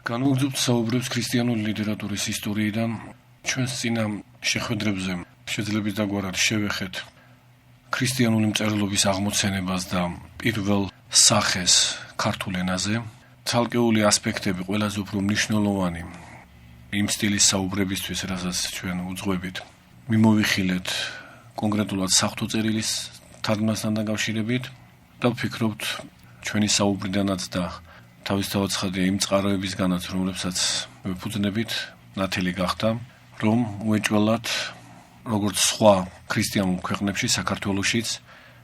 განვაგრძობთ საუბრებს ქრისტიანული ლიტერატურის ისტორიიდან ჩვენს წინა შეხვედრებზე შეძლებით დაგვარად შევეხეთ ქრისტიანული მწერლობის აღმოცენებას და პირველ სახეს ქართულ ენაზე. ცალკეული ასპექტები ყველაზე უფრო მნიშვნელოვანი იმ სტილის საუბრებისთვის, რასაც ჩვენ უძღვებით, მიმოვიხილეთ კონკრეტულად საღვთო წერილის თარგმნასთან დაკავშირებით და ვფიქრობთ ჩვენი საუბრიდანაც და თავისთავად ცხადია იმ წყაროებისგანაც, რომლებსაც ვეფუძნებით, ნათელი გახდა, რომ უეჭველად, როგორც სხვა ქრისტიანულ ქვეყნებში, საქართველოშიც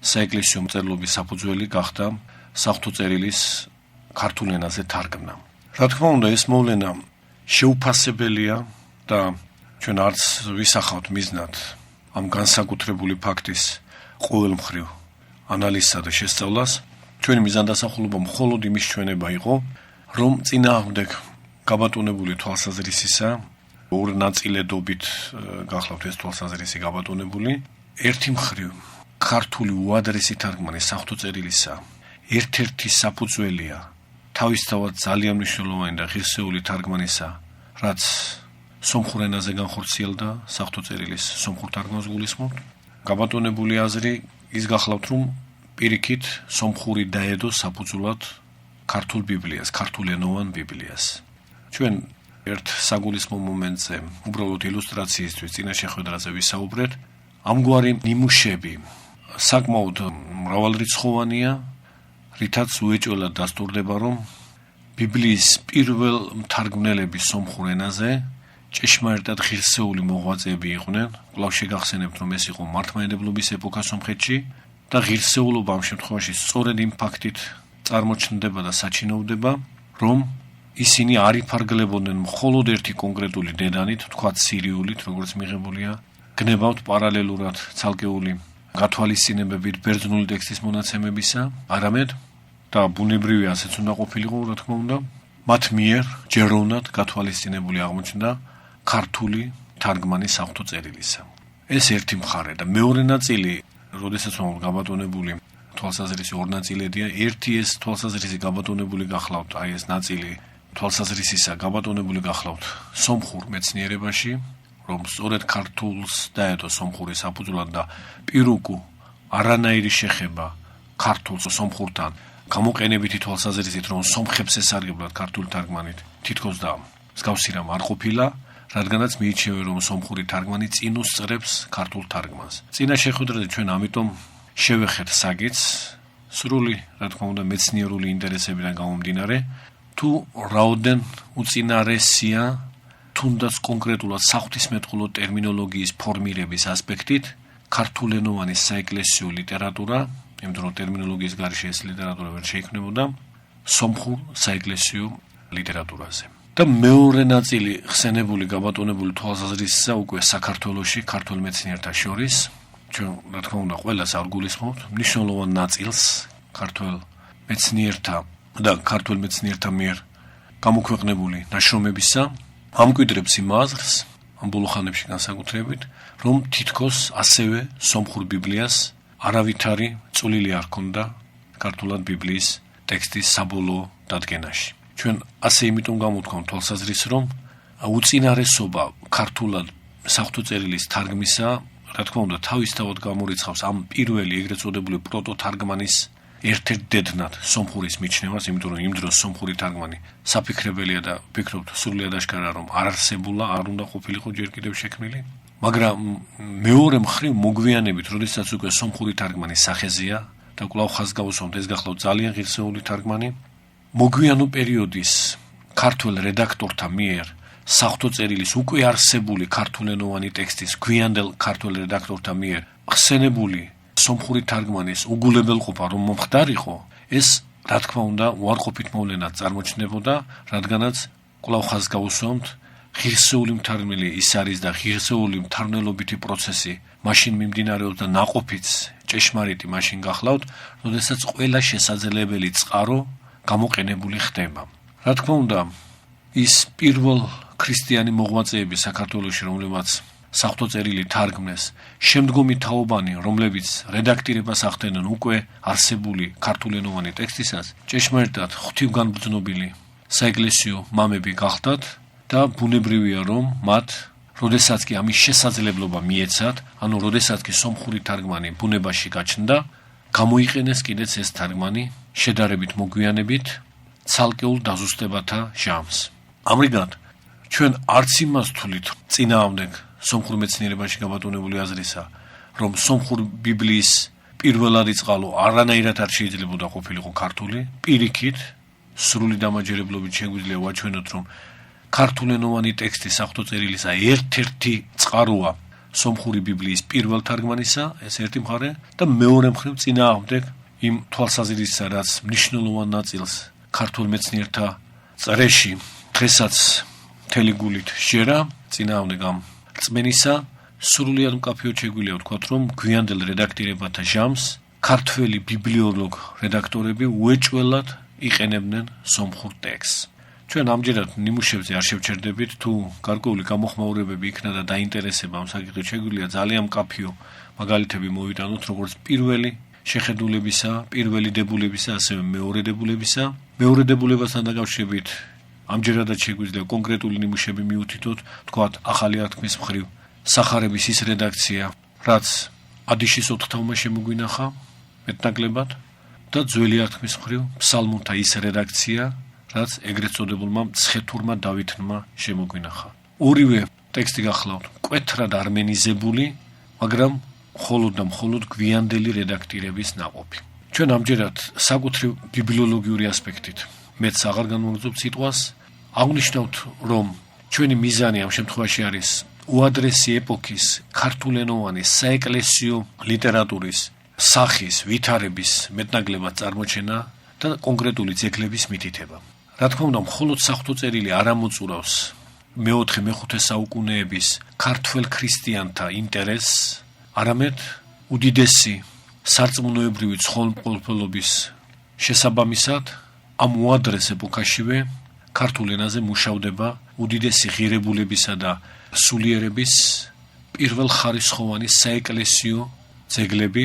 საეკლესიო მწერლობის საფუძველი გახდა საღვთო წერილის ქართულ ენაზე თარგმნა. რა თქმა უნდა, ეს მოვლენა შეუფასებელია და ჩვენ არც ვისახავთ მიზნად ამ განსაკუთრებული ფაქტის ყოველმხრივ ანალიზსა და შესწავლას. ჩვენი მიზანდასახულობა მხოლოდ იმის ჩვენება იყო, რომ წინააღმდეგ გაბატონებული თვალსაზრისისა, ორ ნაწილედობით გახლავთ ეს თვალსაზრისი გაბატონებული, ერთი მხრივ ქართული უადრესი თარგმანი საღვთო წერილისა ერთ-ერთი საფუძველია თავისთავად ძალიან მნიშვნელოვანი და ღირსეული თარგმანისა, რაც სომხურ ენაზე განხორციელდა საღვთო წერილის სომხურ თარგმანს გულისხმობთ. გაბატონებული აზრი ის გახლავთ, რომ პირიქით სომხური დაედო საფუძვლად ქართულ ბიბლიას, ქართულენოვან ბიბლიას. ჩვენ ერთ საგულისხმო მომენტზე, უბრალოდ ილუსტრაციისთვის წინა შეხვედრაზე ვისაუბრეთ, ამგვარი ნიმუშები საკმაოდ მრავალრიცხოვანია, რითაც უეჭველად დასტურდება, რომ ბიბლიის პირველ მთარგმნელები სომხურ ენაზე ჭეშმარიტად ღირსეული მოღვაწეები იყვნენ. კვლავ შეგახსენებთ, რომ ეს იყო მართლმადიდებლობის ეპოქა სომხეთში და ღირსეულობა ამ შემთხვევაში სწორედ იმ ფაქტით წარმოჩნდება და საჩინოვდება, რომ ისინი არ იფარგლებოდნენ მხოლოდ ერთი კონკრეტული დედანით, თქვათ სირიულით, როგორც მიღებულია, გნებავთ პარალელურად ცალკეული გათვალისწინებებით ბერძნული ტექსტის მონაცემებისა, არამედ და ბუნებრივი ასეც უნდა ყოფილიყო, რა თქმა უნდა, მათ მიერ ჯეროვნად გათვალისწინებული აღმოჩნდა ქართული თარგმანი საღვთო წერილისა. ეს ერთი მხარე და მეორე ნაწილი, როდესაც ვამბობ გაბატონებული თვალსაზრისი ორ ნაწილედია, ერთი ეს თვალსაზრისი გაბატონებული გახლავთ, აი ეს ნაწილი თვალსაზრისისა გაბატონებული გახლავთ სომხურ მეცნიერებაში, რომ სწორედ ქართულს დაედო სომხური საფუძვლად და პირუკუ არანაირი შეხება ქართულს სომხურთან გამოყენებითი თვალსაზრისით, რომ სომხებს ესარგებლად ქართული თარგმანით, თითქოს და მსგავსი რამ არ ყოფილა, რადგანაც მიიჩნევა, რომ სომხური თარგმანი წინ უსწრებს ქართულ თარგმანს. წინა შეხვედრაზე ჩვენ ამიტომ შევეხეთ საკითხს, სრული, რა თქმა უნდა, მეცნიერული ინტერესებიდან გამომდინარე, თუ რაოდენ უწინარესია თუნდაც კონკრეტულად საღვთისმეტყველო ტერმინოლოგიის ფორმირების ასპექტით ქართულენოვანი საეკლესიო ლიტერატურა, იმიტომ რომ ტერმინოლოგიის გარეშე ეს ლიტერატურა ვერ შეიქმნებოდა, სომხურ საეკლესიო ლიტერატურაზე. და მეორე ნაწილი ხსენებული გაბატონებული თვალსაზრისისა უკვე საქართველოში ქართულ მეცნიერთა შორის, ჩვენ რა თქმა უნდა ყველას არ გულისხმობთ, მნიშვნელოვან ნაწილს ქართულ მეცნიერთა და ქართულ მეცნიერთა მიერ გამოქვეყნებული ნაშრომებისა ამკვიდრებს იმ აზრს, ამ ბოლო ხანებში განსაკუთრებით, რომ თითქოს ასევე სომხურ ბიბლიას არავითარი წვლილი არ ჰქონდა ქართულად ბიბლიის ტექსტის საბოლოო დადგენაში. ჩვენ ასე იმიტომ გამოვთქვამთ თვალსაზრისს, რომ უწინარესობა ქართულად საღვთო წერილის თარგმნისა, რა თქმა უნდა, თავისთავად გამორიცხავს ამ პირველი ეგრეთ წოდებული პროტოთარგმანის ერთ-ერთ დედნად სომხურის მიჩნევას, იმიტომ რომ იმ დროს სომხური თარგმანი საფიქრებელია და ვფიქრობთ სრულიად აშკარა, რომ არ არსებულა, არ უნდა ყოფილიყო ჯერ კიდევ შექმნილი. მაგრამ მეორე მხრივ მოგვიანებით, როდესაც უკვე სომხური თარგმანი სახეზეა და კვლავ ხაზგავსვამთ, ეს გახლავთ ძალიან ღირსეული თარგმანი, მოგვიანო პერიოდის ქართველ რედაქტორთა მიერ საღვთო წერილის უკვე არსებული ქართულენოვანი ტექსტის გვიანდელ ქართველ რედაქტორთა მიერ ხსენებული სომხური თარგმანის უგულებელყოფა რომ მომხდარიყო, ეს რა თქმა უნდა უარყოფით მოვლენად წარმოჩნდებოდა, რადგანაც კვლავ ხაზგავსვამთ, ღირსეული მთარგმნელი ის არის და ღირსეული მთარგმნელობითი პროცესი მაშინ მიმდინარეობს და ნაყოფიც ჭეშმარიტი მაშინ გახლავთ, როდესაც ყველა შესაძლებელი წყარო გამოყენებული ხდება. რა თქმა უნდა, ის პირველ ქრისტიანი მოღვაწეები საქართველოში, რომლებმაც საღვთო წერილი თარგმნეს, შემდგომი თაობანი, რომლებიც რედაქტირებას ახდენენ უკვე არსებული ქართულენოვანი ტექსტისას, ჭეშმარიტად ღვთივგანბრძნობილი საეკლესიო მამები გახდათ და ბუნებრივია რომ მათ როდესაც კი ამის შესაძლებლობა მიეცათ, ანუ როდესაც კი სომხური თარგმანი ბუნებაში გაჩნდა, გამოიყენეს კიდეც ეს თარგმანი შედარებით მოგვიანებით ცალკეულ დაზუსტებათა ჟამს. ამრიგად, ჩვენ არც იმას თვლით წინააღმდეგ სომხურ მეცნიერებაში გაბატონებული აზრისა, რომ სომხურ ბიბლიის პირველადი წყალო არანაირად არ შეიძლებოდა ყოფილიყო ქართული, პირიქით, სრული დამაჯერებლობით შეგვიძლია ვაჩვენოთ, რომ ქართულენოვანი ტექსტი საღვთო წერილისა ერთ-ერთი წყაროა სომხური ბიბლიის პირველ თარგმანისა, ეს ერთი მხარე და მეორე მხრივ წინააღმდეგ იმ თვალსაზრისისა, რაც მნიშვნელოვან ნაწილს ქართულ მეცნიერთა წრეში დღესაც მთელი გულით შეერა წინააღმდეგ ამ რწმენისა, სრულიად მკაფიოდ შეგვიძლია ვთქვათ, რომ გვიანდელ რედაქტირებათა ჟამს ქართველი ბიბლიოლოგ რედაქტორები უეჭველად იყენებდნენ სომხურ ტექსტს. ჩვენ ამჯერად ნიმუშებზე არ შევჩერდებით, თუ გარკვეული გამოხმაურებები იქნა და დაინტერესება ამ საკითხით შეგვიძლია ძალიან მკაფიო მაგალითები მოვიტანოთ, როგორც პირველი შეხედულებისა, პირველი დებულებისა, ასევე მეორე დებულებისა. მეორე დებულებასთან დაკავშირებით ამჯერადაც შეგვიძლია კონკრეტული ნიმუშები მიუთითოთ, თქვათ, ახალი აღთქმის მხრივ სახარების ის რედაქცია, რაც ადიშის ოთხთავმა შემოგვინახა მეტნაკლებად და ძველი აღთქმის მხრივ ფსალმუნთა ის რედაქცია, რაც ეგრეთ წოდებულმა მცხეთურმა დავითმა შემოგვინახა. ორივე ტექსტი გახლავთ მკვეთრად არმენიზებული, მაგრამ მხოლოდ და მხოლოდ გვიანდელი რედაქტირების ნაყოფი. ჩვენ ამჯერად საკუთრივ ბიბლიოლოგიური ასპექტით მეც აღარ განვაგრძობთ სიტყვას, აღნიშნავთ, რომ ჩვენი მიზანი ამ შემთხვევაში არის უადრესი ეპოქის ქართულენოვანი საეკლესიო ლიტერატურის სახის, ვითარების მეტნაკლებად წარმოჩენა და კონკრეტული ძეგლების მითითება. რა თქმა უნდა, მხოლოდ საღვთო წერილი არ ამოწურავს მე-4-მე-5 საუკუნეების ქართველ ქრისტიანთა ინტერესს, არამედ უდიდესი სარწმუნოებრივი ცხოველმყოფელობის შესაბამისად ამ უადრეს ეპოქაშივე ქართულ ენაზე მუშავდება უდიდესი ღირებულებისა და სულიერების პირველხარისხოვანი საეკლესიო ძეგლები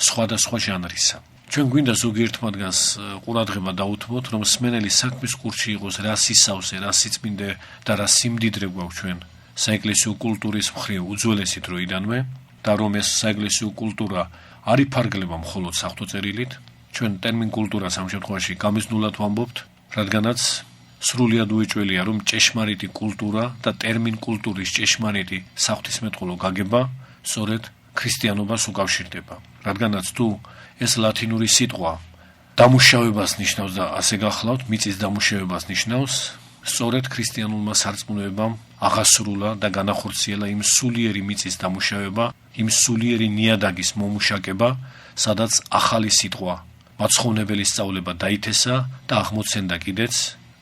სხვადასხვა ჟანრისა. ჩვენ გვინდა ზოგიერთ მათგანს ყურადღება დაუთმოთ, რომ მსმენელი საქმის კურსში იყოს რა სისავსე, რა სიწმინდე და რა სიმდიდრე გვაქვს ჩვენ საეკლესიო კულტურის მხრივ უძველესი დროიდანვე და რომ ეს საეკლესიო კულტურა არ იფარგლება მხოლოდ საღვთო წერილით. ჩვენ ტერმინ კულტურას ამ შემთხვევაში გამიზნულად ვამბობთ, რადგანაც სრულიად უეჭველია, რომ ჭეშმარიტი კულტურა და ტერმინ კულტურის ჭეშმარიტი საღვთისმეტყველო გაგება სწორედ ქრისტიანობას უკავშირდება. რადგანაც თუ ეს ლათინური სიტყვა დამუშავებას ნიშნავს და ასე გახლავთ, მიწის დამუშავებას ნიშნავს, სწორედ ქრისტიანულმა სარწმუნოებამ აღასრულა და განახორციელა იმ სულიერი მიწის დამუშავება, იმ სულიერი ნიადაგის მომუშაკება, სადაც ახალი სიტყვა, მაცხოვნებელი სწავლება დაითესა და აღმოცენდა კიდეც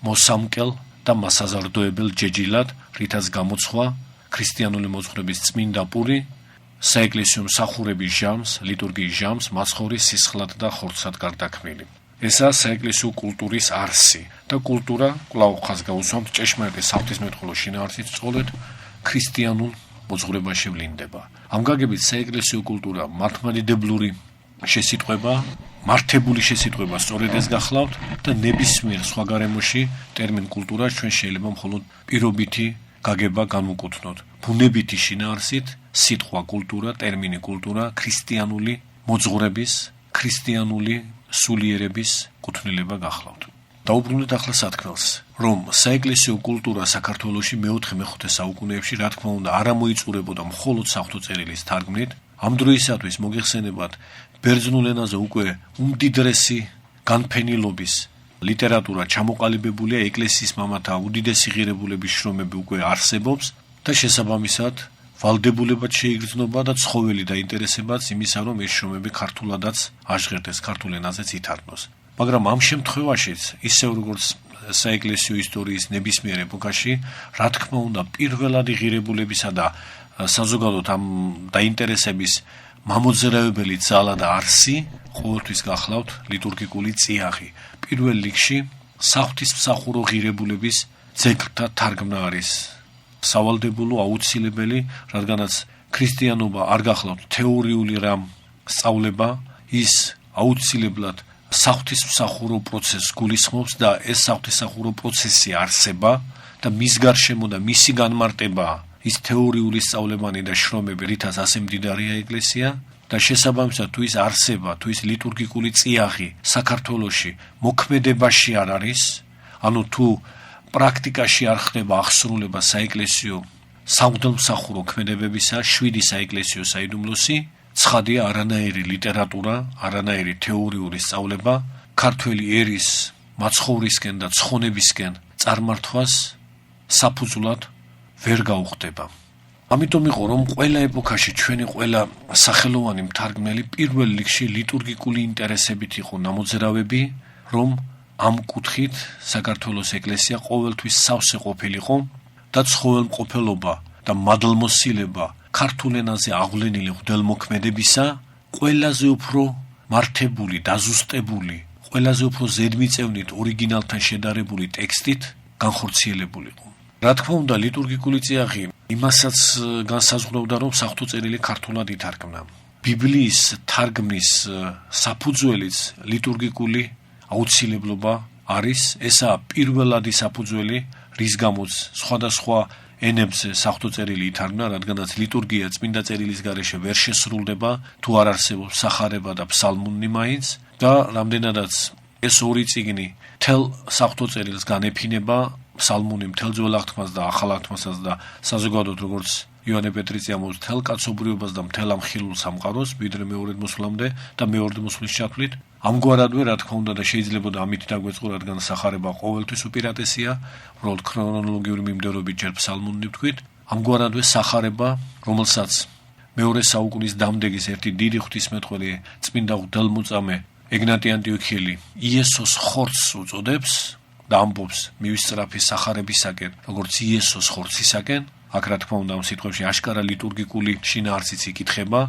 მოსამკელ და მასაზარდოებელ ჯეჯილად, რითაც გამოცხვა ქრისტიანული მოძღვრების წმინდა პური, საეკლესიო მსახურების ჟამს, ლიტურგიის ჟამს, მაცხოვრის სისხლად და ხორცად გარდაქმნილი. ესაა საეკლესიო კულტურის არსი და კულტურა კვლავ ხაზს გაუსვამთ ჭეშმარიტი საღვთისმეტყველო შინაარსით სწორედ ქრისტიანულ მოძღვრებაში ვლინდება. ამ გაგებით საეკლესიო კულტურა მართლმადიდებლური შესიტყვება, მართებული შესიტყვება სწორედ ეს გახლავთ და ნებისმიერ სხვა გარემოში ტერმინ კულტურას ჩვენ შეიძლება მხოლოდ პირობითი გაგება განვუკუთვნოთ. ბუნებითი შინაარსით სიტყვა კულტურა, ტერმინი კულტურა ქრისტიანული მოძღვრების, ქრისტიანული სულიერების კუთვნილება გახლავთ. დაუბრუნდეთ ახლა სათქმელს, რომ საეკლესიო კულტურა საქართველოში მე-4-მე-5 საუკუნეებში რა თქმა უნდა არ ამოიწურებოდა მხოლოდ საღვთო წერილის თარგმნით. ამ დროისათვის მოგეხსენებათ ბერძნულ ენაზე უკვე უმდიდრესი განფენილობის ლიტერატურა ჩამოყალიბებულია, ეკლესიის მამათა უდიდესი ღირებულების შრომები უკვე არსებობს და შესაბამისად ვალდებულებად შეიგრძნობა და ცხოველი დაინტერესებაც იმისა, რომ ეს შრომები ქართულადაც აჟღერდეს, ქართულ ენაზეც ითარგმნოს. მაგრამ ამ შემთხვევაშიც, ისევ როგორც საეკლესიო ისტორიის ნებისმიერ ეპოქაში, რა თქმა უნდა, პირველადი ღირებულებისა და საზოგადოოდ ამ დაინტერესების მამოძრავებელი ძალა და არსი ყოველთვის გახლავთ ლიტურგიკული წიაღი. პირველ რიგში საღვთისმსახურო ღირებულების ძეგლთა თარგმნა არის სავალდებულო, აუცილებელი, რადგანაც ქრისტიანობა არ გახლავთ თეორიული რამ სწავლება, ის აუცილებლად საღვთისმსახურო პროცესს გულისხმობს და ეს საღვთისმსახურო პროცესი არსება და მის გარშემო და მისი განმარტება ის თეორიული სწავლებანი და შრომები, რითაც ასე მდიდარია ეკლესია და შესაბამისად თუ ის არსება, თუ ის ლიტურგიკული წიაღი საქართველოში მოქმედებაში არ არის, ანუ თუ პრაქტიკაში არ ხდება აღსრულება საეკლესიო სამღვდელმსახურო ქმედებებისა, 7 საეკლესიო საიდუმლოსი, ცხადია არანაირი ლიტერატურა, არანაირი თეორიული სწავლება ქართველი ერის მაცხოვრისკენ და ცხონებისკენ წარმართვას საფუძვლად ვერ გაუხდება. ამიტომ იყო რომ ყველა ეპოქაში ჩვენი ყველა სახელოვანი მთარგმნელი პირველ რიგში ლიტურგიკული ინტერესებით იყო ნამოძრავები, რომ ამ კუთხით საქართველოს ეკლესია ყოველთვის სავსე ყოფილიყო და ცხოველმყოფელობა და მადლმოსილება ქართულ ენაზე აღვლენილი ღვთელმოქმედებისა ყველაზე უფრო მართებული, დაზუსტებული, ყველაზე უფრო ზედმიწევნით ორიგინალთან შედარებული ტექსტით განხორციელებულიყო. რა თქმა უნდა, ლიტურგიკული წიაღი იმასაც განსაზღვრავდა, რომ საღვთო წერილი ქართულად ითარგმნა. ბიბლიის თარგმნის საფუძველიც ლიტურგიკული აუცილებლობა არის, ესაა პირველადი საფუძველი, რის გამოც სხვადასხვა ენებზე საღვთო წერილი ითარგმნა, რადგანაც ლიტურგია წმინდა წერილის გარეშე ვერ შესრულდება, თუ არ არსებობს სახარება და ფსალმუნი მაინც და რამდენადაც ეს ორი წიგნი თელ საღვთო წერილს განეფინება, ფსალმუნი მთელ ძველ აღთქმას და ახალ აღთქმასაც და საზოგადოდ როგორც იონე პეტრიცი ამბობს მთელ კაცობრიობას და მთელ ამ ხილულ სამყაროს, ვიდრე მეორედ მოსვლამდე და მეორედ მოსვლის ჩათვლით. ამგვარადვე, რა თქმა უნდა და შეიძლება და ამით დაგვეწყო, რადგან სახარება ყოველთვის უპირატესია, უბრალოდ ქრონოლოგიური მიმდევრობით ჯერ ფსალმუნი ვთქვით. ამგვარადვე სახარება, რომელსაც მეორე საუკუნის დამდეგის ერთი დიდი ღვთისმეტყველი წმინდა ღვთელმოწამე ეგნატი ანტიოქიელი იესოს ხორცს უწოდებს და ამბობს მივისწრაფი სახარებისაკენ, როგორც იესოს ხორცისაკენ. აქ რა თქმა უნდა ამ სიტყვებში აშკარა ლიტურგიკული შინაარსიც იკითხება,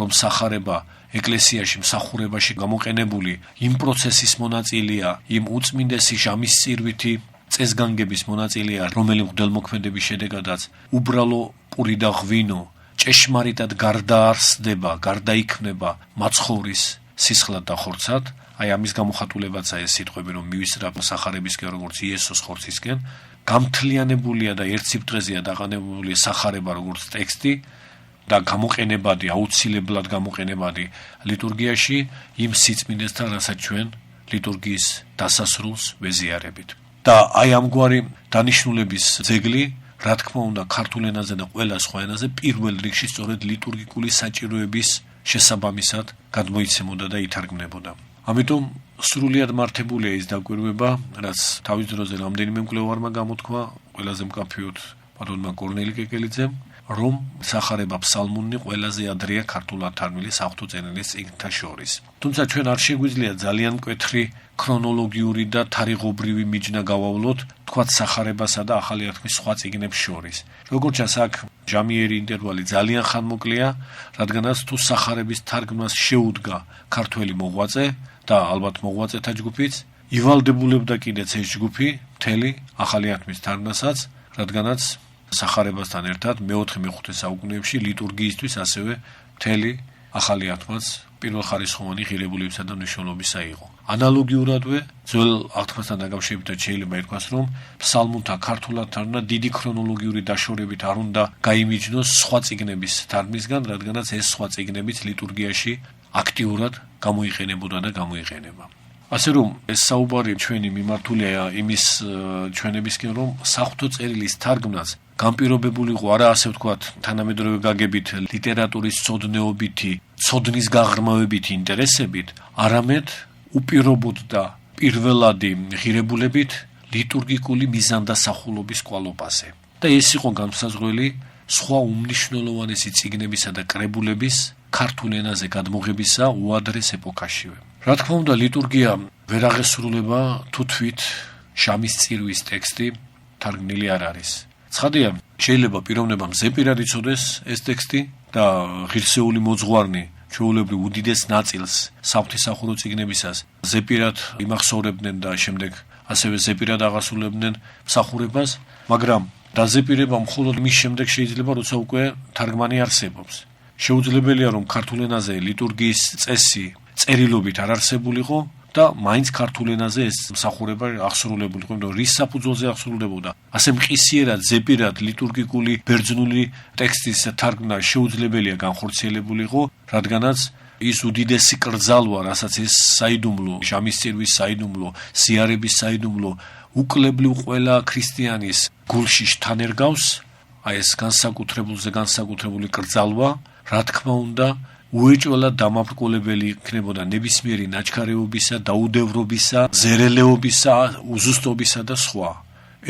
რომ სახარება ეკლესიაში მსახურებაში გამოყენებული იმ პროცესის მონაწილეა, იმ უწმინდესი ჟამისწირვითი წესგანგების მონაწილეა, რომელიც ღვთელმოქმედების შედეგადაც უბრალო პური და ღვინო ჭეშმარიტად გარდაარსდება, გარდაიქმნება მაცხოვრის სისხლად და ხორცად. აი ამის გამოხატულებაცაა ეს სიტყვები, რომ მივისწრაფ სახარებისკენ, როგორც იესოს ხორცისკენ, გამთლიანებულია და ერთ სიბრტყეზეა დაყენებული სახარება როგორც ტექსტი და გამოყენებადი, აუცილებლად გამოყენებადი ლიტურგიაში იმ სიწმინდესთან, რასაც ჩვენ ლიტურგიის დასასრულს ვეზიარებით. და აი ამგვარი დანიშნულების ძეგლი, რა თქმა უნდა, ქართულ ენაზე და ყველა სხვა ენაზე პირველ რიგში სწორედ ლიტურგიკული საჭიროების შესაბამისად გადმოიცემოდა და ითარგმნებოდა. ამიტომ სრულიად მართებულია ის დაკვირვება, რაც თავის დროზე რამდენიმე მკვლევარმა გამოთქვა, ყველაზე მკაფიოდ ბატონმა კორნელი კეკელიძემ, რომ სახარება ფსალმუნი ყველაზე ადრეა ქართულად თარგმნილი საღვთო წერილის წიგნთა შორის. თუმცა ჩვენ არ შეგვიძლია ძალიან მკვეთრი ქრონოლოგიური და თარიღობრივი მიჯნა გავავლოთ, თქვათ სახარებასა და ახალი აღთქმის სხვა წიგნებს შორის. როგორც ჩანს, აქ ჟამიერი ინტერვალი ძალიან ხანმოკლეა, რადგანაც თუ სახარების თარგმნას შეუდგა ქართველი მოღვაწე და ალბათ მოღვაწეთა ჯგუფიც, ივალდებულებდა კიდეც ეს ჯგუფი მთელი ახალი აღთქმის თარგმნასაც, რადგანაც სახარებასთან ერთად მე-4-მე-5 საუკუნეებში ლიტურგიისთვის ასევე მთელი ახალი აღთქმაც პირველხარისხოვანი ღირებულებისა და მნიშვნელობისა იყო. ანალოგიურადვე ძველ აღთქმასთან დაკავშირებით შეიძლება ითქვას, რომ ფსალმუნთა ქართულად თარგმნა დიდი ქრონოლოგიური დაშორებით არ უნდა გაიმიჯნოს სხვა წიგნების თარგმნისგან, რადგანაც ეს სხვა წიგნებიც ლიტურგიაში აქტიურად გამოიყენებოდა და გამოიყენება. ასე რომ ეს საუბარი ჩვენი მიმართულია იმის ჩვენებისკენ, რომ საღვთო წერილის თარგმნას განპირობებული იყო არა ასე ვთქვათ თანამედროვე გაგებით ლიტერატურის ცოდნეობითი, ცოდნის გაღრმავებითი ინტერესებით, არამედ უპირობოდ და პირველადი ღირებულებით ლიტურგიკული მიზანდასახულობის კვალობაზე. და ეს იყო განმსაზღვრელი სხვა უმნიშვნელოვანესი წიგნებისა და კრებულების ქართულ ენაზე გადმოღებისა უადრეს ეპოქაშივე. რა თქმა უნდა, ლიტურგია ვერ აღესრულება თუ თვით ჟამისწირვის ტექსტი თარგმნილი არ არის. ცხადია, შეიძლება პიროვნებამ ზეპირად იცოდეს ეს ტექსტი და ღირსეული მოძღვარნი ჩვეულებრივ უდიდეს ნაწილს საღვთისმსახურო წიგნებისას ზეპირად იმახსოვრებდნენ და შემდეგ ასევე ზეპირად აღასრულებდნენ მსახურებას, მაგრამ დაზეპირება მხოლოდ მის შემდეგ შეიძლება, როცა უკვე თარგმანი არსებობს. შეუძლებელია, რომ ქართულ ენაზე ლიტურგიის წესი წერილობით არ არსებულიყო, და მაინც ქართულ ენაზე ეს მსახურება აღსრულებული იყო, იმიტომ რის საფუძველზე აღსრულდებოდა. ასე მყისიერად, ზეპირად ლიტურგიკული ბერძნული ტექსტის თარგმნა შეუძლებელია განხორციელებული იყო, რადგანაც ის უდიდესი კრძალვა, რასაც ეს საიდუმლო, ჟამისწირვის საიდუმლო, ზიარების საიდუმლო უკლებლივ ყველა ქრისტიანის გულში შთანერგავს, აი ეს განსაკუთრებული კრძალვა, რა თქმა უნდა, უეჭველად დამაბრკოლებელი იქნებოდა ნებისმიერი ნაჩქარეობისა, დაუდევრობისა, ზერელეობისა, უზუსტობისა და სხვა.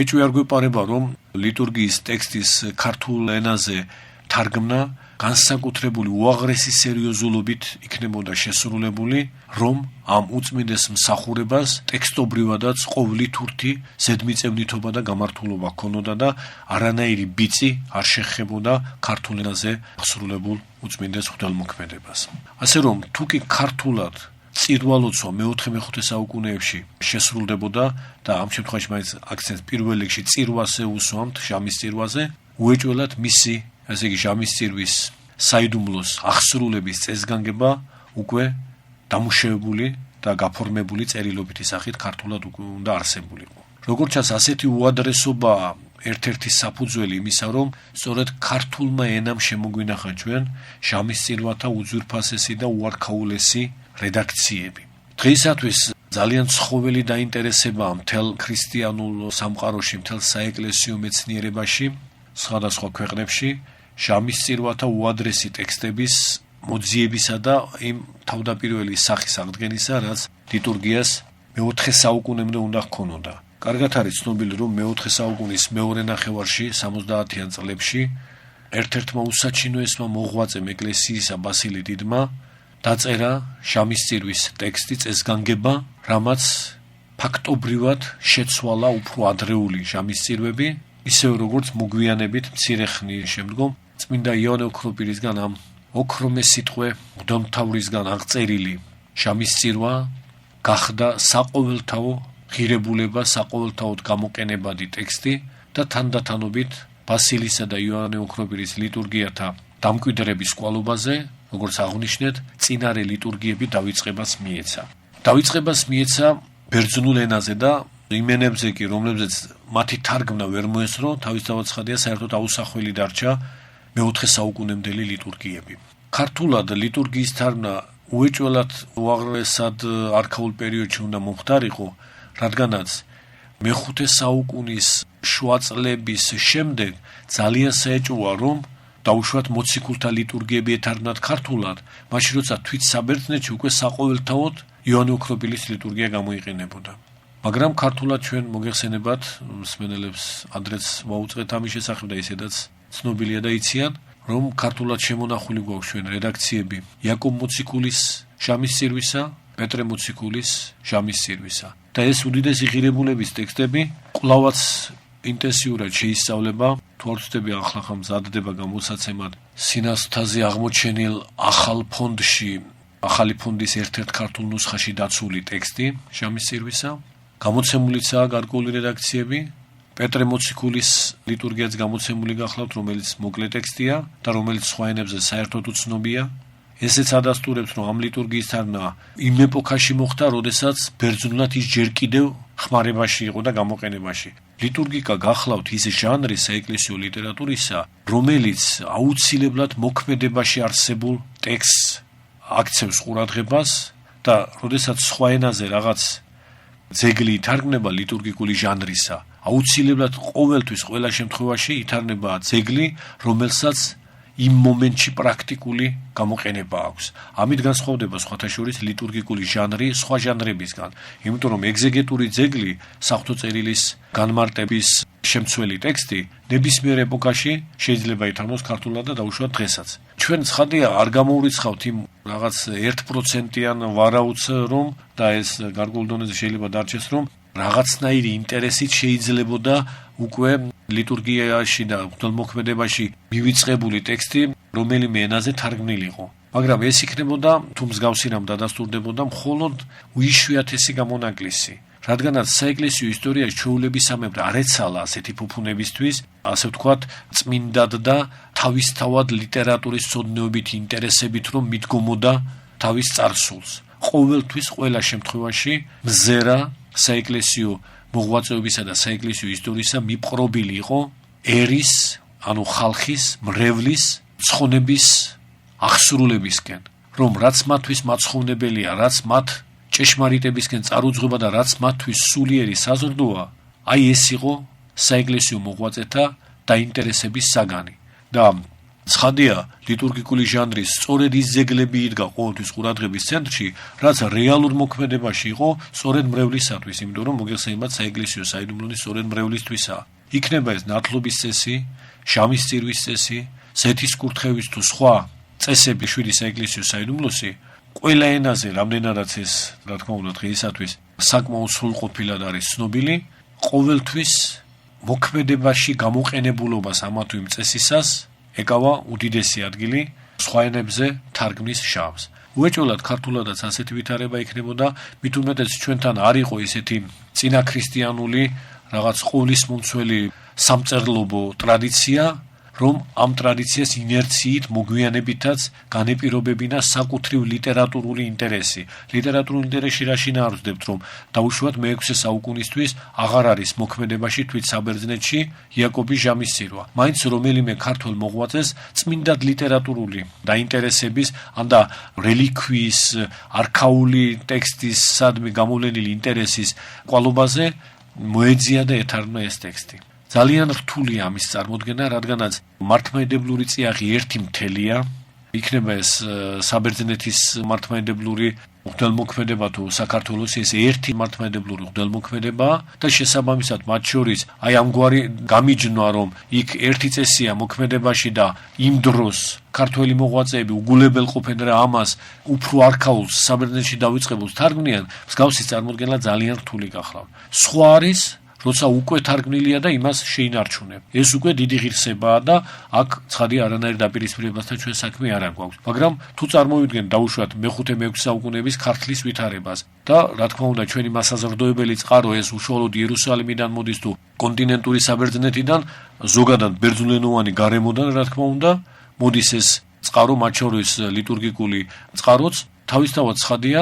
ეჭვი არ გვეპარება, რომ ლიტურგიის ტექსტის ქართულ ენაზე თარგმნა განსაკუთრებული უაღრესი სერიოზულობით იქნებოდა შესრულებული, რომ ამ უწმინდეს მსახურებას ტექსტობრივადაც ყოვლი თურთი, ზედმიწევნითობა და გამართულობა ჰქონოდა და არანაირი ბიწი არ შეხებოდა ქართულ ენაზე აღსრულებულ უწმინდეს ღვთაელმოქმედებას. ასე რომ, თუ კი ქართულად წირვალოცვა მე-4-მე-5 საუკუნეებში შესრულდებოდა და ამ შემთხვევაში მაინც აქცენტს პირველ რიგში წირვაზე უსვამთ, ჟამის წირვაზე, უეჭველად მისი ასე იგი ჟამისწირვის საიდუმლოს აღსრულების წესგანგება უკვე დამუშავებული და გაფორმებული წერილობითი სახით ქართულად უკვე უნდა არსებულიყო. როგორც ჩანს, ასეთი უადრესობა ერთ-ერთი საფუძველი იმისა, რომ სწორედ ქართულმა ენამ შემოგვინახა ჩვენ ჟამისწირვათა უძვირფასესი და უარქაულესი რედაქციები. დღეისათვის ძალიან ცხოველი დაინტერესებაა მთელ ქრისტიანულ სამყაროში, მთელ საეკლესიო მეცნიერებაში, სხვადასხვა ქვეყნებში ჟამისწირვათა უადრესი ტექსტების მოძიებისა და იმ თავდაპირველი სახის აღდგენისა, რაც ლიტურგიას მე-4 საუკუნემდე უნდა ჰქონოდა. კარგად არის ცნობილი, რომ მე-4 საუკუნის მეორე ნახევარში, 70-იან წლებში, ერთ-ერთმა უსაჩინოესმა მოღვაწემ ეკლესიისა ბასილი დიდმა დაწერა ჟამისწირვის ტექსტი, წესგანგება, რამაც ფაქტობრივად შეცვალა უფრო ადრეული ჟამისწირვები, ისევე როგორც მოგვიანებით მცირე ხნის შემდგომ წმინდა იოანე ოქროპირისგან ამ ოქრომე სიტყვე მღვდელმთავრისგან აღწერილი ჟამისწირვა გახდა საყოველთაო ღირებულება, საყოველთაოდ გამოყენებადი ტექსტი და თანდათანობით ბასილისა და იოანე ოქროპირის ლიტურგიათა დამკვიდრების კვალობაზე, როგორც აღნიშნეთ, წინარე ლიტურგიები დავიწყებას მიეცა ბერძნულ ენაზე და იმ ენებზე კი, რომლებზეც მათი თარგმნა ვერ მოესწრო, თავისთავად ცხადია, საერთოდ აუსახველი დარჩა მე-4 საუკუნემდელი ლიტურგიები. ქართულად ლიტურგიის თარგმნა უეჭველად უაღრესად არქაულ პერიოდში უნდა მომხდარიყო, რადგანაც მე-5 საუკუნის შუა წლების შემდეგ ძალიან საეჭვოა, რომ დაუშვათ მოციქულთა ლიტურგიები ეთარგმნათ ქართულად, მაშინ როცა თვით საბერძნეთში უკვე საყოველთაოდ იოანე ოქროპირის ლიტურგია გამოიყენებოდა. მაგრამ ქართულად ჩვენ მოგეხსენებათ, მსმენელებს ადრეც ვაუწყეთ ამის შესახებ და ისედაც ცნობილია და იციან, რომ ქართულად შემონახული გვაქვს ჩვენ რედაქციები იაკობ მოციქულის ჟამისწირვისა, პეტრე მოციქულის ჟამისწირვისა. და ეს უდიდესი ღირებულების ტექსტები კვლავაც ინტენსიურად შეისწავლება, თუ არ ვცდები ახლა მზადდება გამოსაცემად სინასთაზე აღმოჩენილ ახალი ფონდის ერთ-ერთ ქართულ ნუსხაში დაცული ტექსტი ჟამისწირვისა. გამოცემულიცაა გარკვეული რედაქციები, პეტრე მოციქულის ლიტურგიაც გამოცემული გახლავთ, რომელიც მოკლე ტექსტია და რომელიც სხვა ენებზე საერთოდ უცნობია. ესეც ადასტურებს, რომ ამ ლიტურგიის თარგმნა იმ ეპოქაში მოხდა, როდესაც ბერძნულად ის ჯერ კიდევ ხმარებაში იყო და გამოყენებაში. ლიტურგიკა გახლავთ ის ჟანრი საეკლესიო ლიტერატურისა, რომელიც აუცილებლად მოქმედებაში არსებულ ტექსტს აქცევს ყურადღებას და როდესაც სხვა ენაზე რაღაც ძეგლი ითარგმნება ლიტურგიკული ჟანრისა, აუცილებლად ყოველთვის ყველა შემთხვევაში ითარგმნება ძეგლი, რომელსაც იმ მომენტში პრაქტიკული გამოყენება აქვს. ამით განსხვავდება სხვათა შორის ლიტურგიკული ჟანრი სხვა ჟანრებისგან, იმიტომ რომ ეგზეგეტური ძეგლი, საღვთო წერილის განმარტების შემცველი ტექსტი ნებისმიერ ეპოქაში შეიძლება ითარგმნოს ქართულად და დაუშვათ დღესაც. ჩვენ ცხადია არ გამოურიცხავთ იმ რაღაც 1%-იან ვარაუდს, რომ და ეს გარკვეულ დონეზე შეიძლება დარჩეს, რომ რაღაცნაირი ინტერესით შეიძლებოდა უკვე ლიტურგიაში და ღვთაელმოქმედებაში მივიწყებული ტექსტი რომელიმე ენაზე თარგმნილიყო. მაგრამ ეს იქნებოდა, თუ მსგავსი რამ დადასტურდებოდა, მხოლოდ უიშვიათესი გამონაკლისი. რადგანაც საეკლესიო ისტორიაში ჩვეულებისამებრ არ ეცალა ასეთი ფუფუნებისთვის, ასე ვთქვათ, წმინდად და თავისთავად ლიტერატურის მცოდნეობით ინტერესებით, რომ მიდგომოდა თავის წარსულს. ყოველთვის ყველა შემთხვევაში მზერა საეკლესიო მოღვაწეობისა და საეკლესიო ისტორიისა მიპყრობილი იყო ერის, ანუ ხალხის, მრევლის, ცხონების აღსრულებისკენ, რომ რაც მათთვის მაცხოვნებელია, რაც მათ ჭეშმარიტებისკენ წარუძღვება და რაც მათთვის სულიერი საზრდოა, აი ეს იყო საეკლესიო მოღვაწეთა დაინტერესების საგანი. და ცხადია, ლიტურგიკული ჟანრის სწორედ ის ძეგლები იდგა ყოველთვის ყურადღების ცენტრში, რაც რეალურ მოქმედებაში იყო სწორედ მრევლისათვის, იმიტომ რომ მოგეხსენებათ საეკლესიო საიდუმლო სწორედ მრევლისთვისაა. იქნება ეს ნათლობის წესი, შამის წირვის წესი, ზეთის კურთხევის თუ სხვა წესები 7 საეკლესიო საიდუმლოსი, ყველა ენაზე, რამდენადაც ეს, რა თქმა უნდა, დღეისათვის საკმაოდ სრულყოფილად არის ცნობილი, ყოველთვის მოქმედებაში გამოყენებულობას ამა თუ იმ წესისას ეკავა უდიდესი ადგილი სხვა ენებზე თარგმნის შანსს. უეჭველად ქართულადაც ასეთი ვითარება იქნებოდა, მით უმეტეს ჩვენთან არ იყო ესეთი წინაქრისტიანული რაღაც ყოვლისმომცველი სამწერლობო ტრადიცია, რომ ამ ტრადიციას ინერციით მოგვიანებითაც განეპირობებინა საკუთრივ ლიტერატურული ინტერესი. ლიტერატურული ინტერესი რაში ნარვდებთ, რომ დაუშვათ მე-6 საუკუნისთვის აღარ არის მოქმედებაში თვით საბერძნეთში იაკობი ჟამისცირვა. მაინც რომელიმე ქართველ მოღვაწეს წმინდად ლიტერატურული დაინტერესების, ანდა რელიქვიის, არქაული ტექსტის სადმე გამოვლენილი ინტერესის კვალობაზე მოეძია და ეთარგმნა ეს ტექსტი. ძალიან რთულია ამის წარმოდგენა, რადგანაც მართლმადიდებლური წიაღი ერთი მთელია, იქნება ეს საბერძნეთის მართლმადიდებლური ღვთელმოქმედება თუ საქართველოს ეს ერთი მართლმადიდებლური ღვთელმოქმედებაა და შესაბამისად მათ შორის აი ამგვარი გამიჯნვა, რომ იქ ერთი წესია მოქმედებაში და იმ დროს ქართველი მოღვაწეები უგულებელყოფენ რა ამას უფრო არქაულს საბერძნეთში დავიწყებულს თარგმნიან, მსგავსი წარმოდგენა ძალიან რთული გახლავთ. სხვა არის როცა უკვე თარგმნილია და იმას შეინარჩუნებ. ეს უკვე დიდი ღირსებაა და აქ ცხადია არანაირ დაპირისპირებასთან ჩვენ საქმე არ აქვს. მაგრამ თუ წარმოვიდგენ დაუშვათ მე-5-მე-6 საუკუნეების ქართლის ვითარებას და რა თქმა უნდა ჩვენი მასაზრდოებელი წყარო ეს უშუალოდ იერუსალიმიდან მოდის თუ კონტინენტური საბერძნეთიდან, ზოგადად ბერძნულენოვანი გარემოდან რა თქმა უნდა მოდის ეს წყარო, მათ შორის ლიტურგიკული წყაროც, თავისთავად ცხადია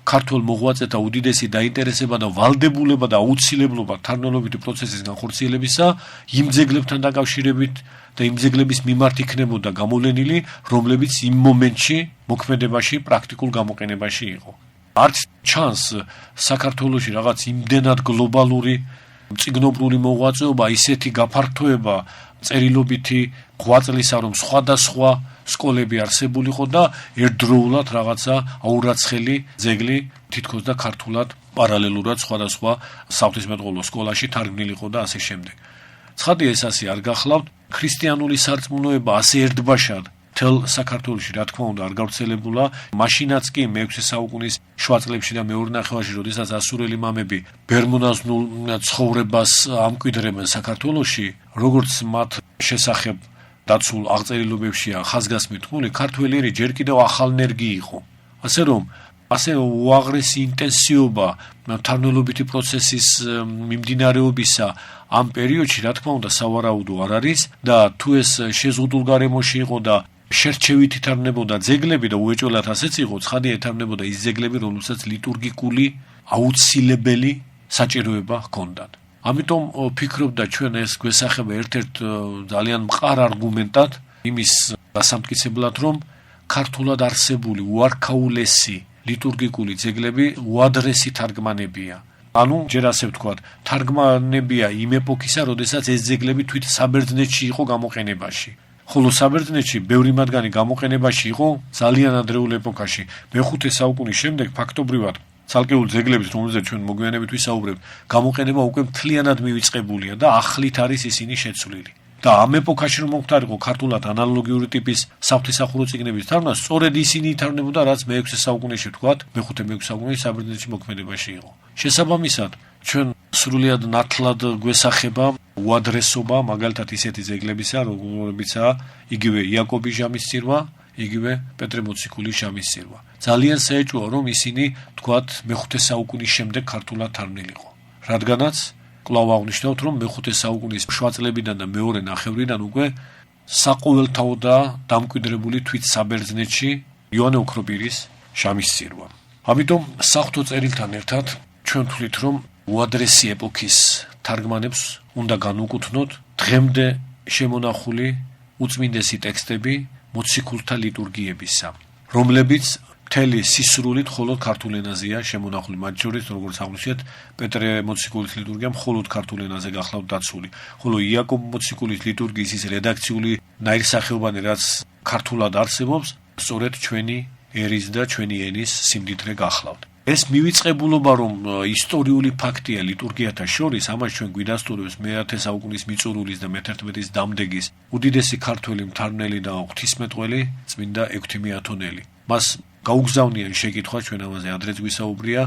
ქართულ მოღვაწეთა უდიდესი დაინტერესება და ვალდებულება და აუცილებლობა თარგმნელობითი პროცესის განხორციელებისა იმ ძეგლებთან დაკავშირებით და იმ ძეგლების მიმართ იქნებოდა გამოვლენილი, რომლებიც იმ მომენტში მოქმედებაში პრაქტიკულ გამოყენებაში იყო. არც ჩანს საქართველოში რაღაც იმდენად გლობალური მწიგნობრული მოღვაწეობა, ისეთი გაფართოება წერილობითი ღვაწლისა, რომ სხვადასხვა სკოლები არსებულიყო და ერთდროულად რაღაცა აურაცხელი ძეგლი თითქოს და ქართულად პარალელურად სხვადასხვა საღვთისმეტყველო სკოლაში თარგმნილიყო და ასე შემდეგ. ცხადია ეს ასე არ გახლავთ, ქრისტიანული სარწმუნოება ასე ერთბაშად მთელ საქართველოში რა თქმა უნდა არ გავრცელებულა, მაშინაც კი მე-6 საუკუნის შუა წლებში და მეორე ნახევარში, როდესაც ასურელი მამები ბერმონაზნულ ცხოვრებას ამკვიდრებენ საქართველოში, როგორც მათ შესახებ დაცულ აღწერილობებშია ხაზგასმით თქმული, ქართველი ჯერ კიდევ ახალნერგი იყო. ასე რომ ასე უაღრესი ინტენსიობა თარგმნელობითი პროცესის მიმდინარეობისა ამ პერიოდში რა თქმა უნდა სავარაუდო არ არის და თუ ეს შეზღუდულ გარემოში იყო და შერჩევით ითარგმნებოდა ძეგლები და უეჭველად ასეც იყო, ცხადია ეთარგმნებოდა ის ძეგლები, რომელსაც ლიტურგიკული აუცილებელი საჭიროება ჰქონდათ. ამიტომ ვფიქრობ და ჩვენ ეს გვესახება ერთ-ერთ ძალიან მყარ არგუმენტად იმის დასამტკიცებლად, რომ ქართულად არსებული უარქაულესი ლიტურგიკული ძეგლები უადრესი თარგმანებია. ანუ ჯერ ასე ვთქვათ, თარგმანებია იმ ეპოქისა, როდესაც ეს ძეგლები თვით საბერძნეთში იყო გამოყენებაში. ხოლო საბერძნეთში ბევრი მათგანი გამოყენებაში იყო ძალიან ადრეულ ეპოქაში. მე-5 საუკუნის შემდეგ ფაქტობრივად ცალკეულ ძეგლების, რომელზეც ჩვენ მოგვიანებით ვისაუბრებთ, გამოყენება უკვე მთლიანად მივიწყებულია და ახლით არის ისინი შეცვლილი. და ამ ეპოქაში რომ მოხდარიყო ქართულად ანალოგიური ტიპის საღვთისმსახურო წიგნების თარგმნა, სწორედ ისინი ითარგმნებოდა, რაც მე-6 საუკუნეში ვთქვათ, მე-5-მე-6 საუკუნეში საბერძნეთში მოქმედებაში იყო. შესაბამისად, ჩვენ სრულიად ნათლად გვესახება უადრესობა, მაგალითად ისეთი ძეგლებისა, როგორებიცაა იგივე იაკობი ჟამისცირვა, იგივე პეტრე მოციქულის ჟამისცირვა. ძალიან საეჭვოა, რომ ისინი თქვათ მე-5 საუკუნის შემდეგ ქართულად თარგმნილიყო. რადგანაც კვლავ აღნიშნავთ, რომ მე-5 საუკუნის შუა წლებიდან და მეორე ნახევრიდან უკვე საყოველთაოდაა დამკვიდრებული თვით საბერძნეთში იოანე ოქროპირის ჟამისცირვა. ამიტომ საღვთო წერილთან ერთად ჩვენ თვლით, რომ უადრესი ეპოქის თარგმანებს უნდა განუკუთვნოთ დღემდე შემონახული უწმინდესი ტექსტები მოციქულთა ლიტურგიებისა, რომლებიც მთელი სისრულით მხოლოდ ქართულ ენაზეა შემონახული, მათ შორის, როგორც აღვნიშნეთ, პეტრე მოციქულის ლიტურგია მხოლოდ ქართულ ენაზე გახლავთ დაცული, ხოლო იაკობ მოციქულის ლიტურგიის ის რედაქციული ნაირსახეობანი, რაც ქართულად არსებობს, სწორედ ჩვენი ერის და ჩვენი ენის სიმდიდრე გახლავთ. ეს მივიწყებულობა, რომ ისტორიული ფაქტია ლიტურგიათა შორის, ამას ჩვენ გვიდასტურებს მე-10 საუკუნის მიწურულის და მე-11-ის დამდეგის უდიდესი ქართველი მთარგმნელი და ღვთისმეტყველი წმინდა ექვთიმე ათონელი. მას გაუგზავნიან შეკითხვა, ჩვენ ამაზე ადრეც გვისაუბრია,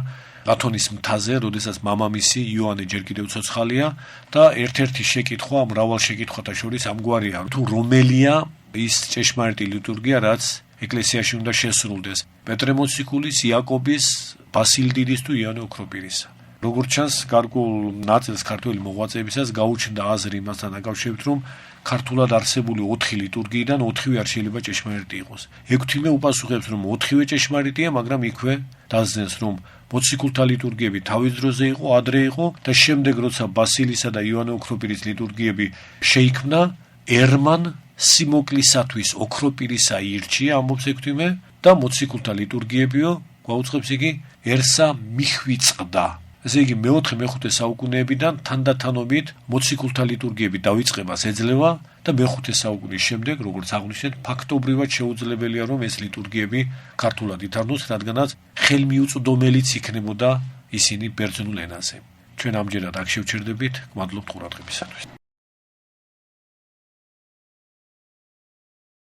ათონის მთაზე, როდესაც მამამისი იოანე ჯერ კიდევ ცოცხალია და ერთ-ერთი შეკითხვა, მრავალ შეკითხვათა შორის ამგვარია, თუ რომელია ის ჭეშმარიტი ლიტურგია, რაც ეკლესიაში უნდა შესრულდეს, პეტრე მოციქულის, იაკობის, ბასილ დიდის თუ იანე ოქროპირისა. როგორც ჩანს, გარკვეულ ნაწილს ქართველი მოღვაწეებისას გაუჩნდა აზრი იმასთან დაკავშირებით, რომ ქართულად არსებული 4 ლიტურგიიდან 4-ვე არ შეიძლება ჭეშმარიტი იყოს. ექვთიმე უპასუხებს, რომ 4-ვე ჭეშმარიტია, მაგრამ იქვე დასძენს, რომ მოციქულთა ლიტურგიები თავის დროზე იყო, ადრე იყო და შემდეგ, როცა ბასილისა და იანე ოქროპირის ლიტურგიები შეიქმნა, ერმან სიმოკლისათვის ოქროპირისა ირჩია, ამბობს ექვთიმე, და მოციქულთა ლიტურგიებიო, გვაუწყებს იგი, ერსა მიხვიწყდა. ესე იგი, მე-4-მე-5 საუკუნეებიდან თანდათანობით მოციქულთა ლიტურგიები დავიწყებას ეძლევა და მე-5 საუკუნის შემდეგ, როგორც აღვნიშნეთ, ფაქტობრივად შეუძლებელია, რომ ეს ლიტურგიები ქართულად ითარგმნოს, რადგანაც ხელმიუწვდომელიც იქნებოდა ისინი ბერძნულ ენაზე. ჩვენ ამჯერად აქ შევჩერდებით, გმადლობთ ყურადღებისათვის.